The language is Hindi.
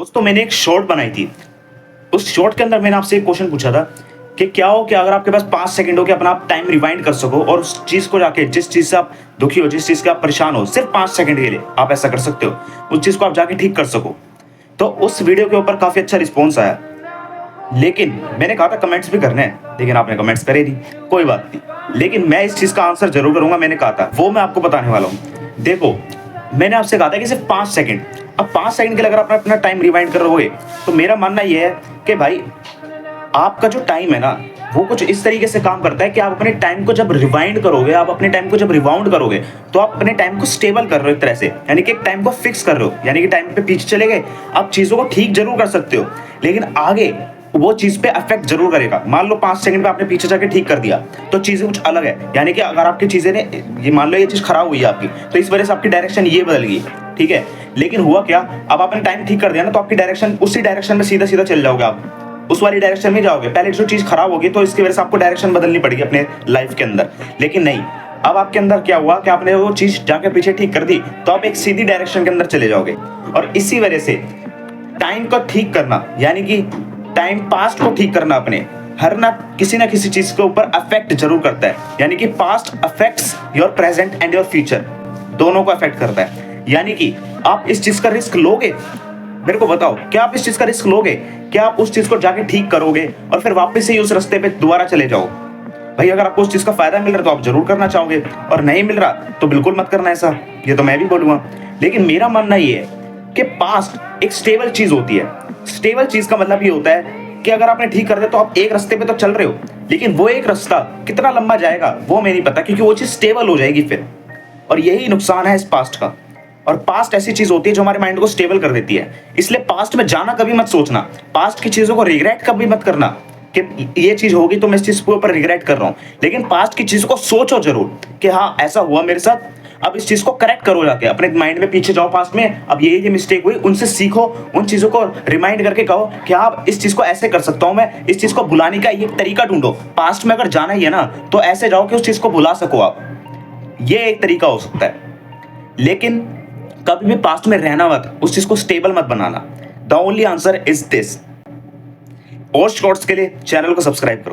दोस्तों मैंने एक शॉर्ट बनाई थी। उस शॉर्ट के अंदर मैंने आपसे एक क्वेश्चन पूछा था कि क्या हो कि अगर आपके पास 5 सेकंड हो कि अपना आप टाइम रिवाइंड कर सको और उस चीज को जाके जिस चीज से आप दुखी हो, जिस चीज से आप परेशान हो, सिर्फ 5 सेकंड के लिए आप ऐसा कर सकते हो, उस चीज को आप जाके ठीक कर सको। तो उस वीडियो के ऊपर काफी अच्छा रिस्पॉन्स आया, लेकिन मैंने कहा था कमेंट्स भी करने हैं, लेकिन आपने कमेंट्स करे नहीं। कोई बात नहीं, लेकिन मैं इस चीज का आंसर जरूर करूंगा। मैंने कहा था वो मैं आपको बताने वाला हूँ। देखो, मैंने आपसे कहा था कि सिर्फ 5 सेकंड। अब 5 सेकंड के लिए अगर आप अपना टाइम रिवाइंड करोगे तो मेरा मानना यह है कि भाई आपका जो टाइम है ना, वो कुछ इस तरीके से काम करता है कि आप अपने टाइम को जब रिवाइंड करोगे, आप अपने टाइम को जब रिवाउंड करोगे, तो आप अपने टाइम को स्टेबल कर रहे हो एक तरह से, यानी कि एक टाइम को फिक्स कर रहे हो, यानी कि टाइम पे पीछे चले गए, आप चीजों को ठीक जरूर कर सकते हो, लेकिन आगे वो चीज पे अफेक्ट जरूर करेगा। मान लो 5 सेकंड पे आपने पीछे जाके ठीक कर दिया तो चीजें कुछ अलग है, यानी कि अगर आपकी चीजें ने, ये मान लो ये चीज खराब हुई है आपकी, तो इस वजह से आपकी डायरेक्शन ये बदल गई, ठीक है। लेकिन हुआ क्या, अब आपने टाइम ठीक कर दिया ना, तो आपकी डायरेक्शन उसी डायरेक्शन में सीधा सीधा चल जाओगे, आप उस वाली डायरेक्शन में जाओगे। पहले जो चीज खराब होगी तो इसकी वजह से आपको डायरेक्शन बदलनी पड़ेगी अपने लाइफ के अंदर, लेकिन नहीं, अब आपके अंदर क्या हुआ कि आपने वो चीज जाके पीछे ठीक कर दी, तो आप एक सीधी डायरेक्शन के अंदर चले जाओगे। और इसी वजह से टाइम को ठीक करना, यानी कि टाइम पास्ट को ठीक करना, अपने हर ना किसी चीज के ऊपर अफेक्ट जरूर करता है, यानी कि past affects your present and your future, दोनों को अफेक्ट करता है। यानी कि आप इस चीज का रिस्क लोगे, मेरे को बताओ, क्या आप इस चीज का रिस्क लोगे? क्या आप उस चीज को जाके ठीक करोगे और फिर वापस से ही उस रास्ते पे दोबारा चले जाओ? भाई अगर आपको उस चीज का फायदा मिल रहा है तो आप जरूर करना चाहोगे, और नहीं मिल रहा तो बिल्कुल मत करना ऐसा, ये तो मैं भी बोलूंगा। लेकिन मेरा मानना ये है कि पास्ट एक स्टेबल चीज होती है। स्टेबल चीज का मतलब ये होता है कि अगर आपने ठीक कर दिया तो आप एक रास्ते पे तो चल रहे हो, लेकिन वो एक रास्ता कितना लंबा जाएगा वो मैं नहीं पता, क्योंकि वो चीज स्टेबल हो जाएगी फिर। और यही नुकसान है इस पास्ट का। और पास्ट ऐसी चीज होती है जो हमारे माइंड को स्टेबल कर देती है, इसलिए पास्ट में जाना कभी मत सोचना, पास्ट की चीजों को रिग्रेट कभी मत करना कि ये चीज होगी तो मैं इस चीज के ऊपर रिग्रेट कर रहा हूं। लेकिन पास्ट की चीजों को सोचो जरूर कि हाँ ऐसा हुआ मेरे साथ, अब इस चीज को करेक्ट करो, जाके अपने माइंड में पीछे जाओ पास्ट में, अब ये मिस्टेक हुई, उनसे सीखो, उन चीजों को रिमाइंड करके कहो कि हाँ इस चीज को ऐसे कर सकता हूं मैं, इस चीज को भुलाने का ये तरीका ढूंढो। पास्ट में अगर जाना ही है ना तो ऐसे जाओ कि उस चीज को भुला सको आप, ये एक तरीका हो सकता है। लेकिन कभी भी पास्ट में रहना मत, उस चीज को स्टेबल मत बनाना। The only answer is this. और शॉर्ट्स के लिए चैनल को सब्सक्राइब करो।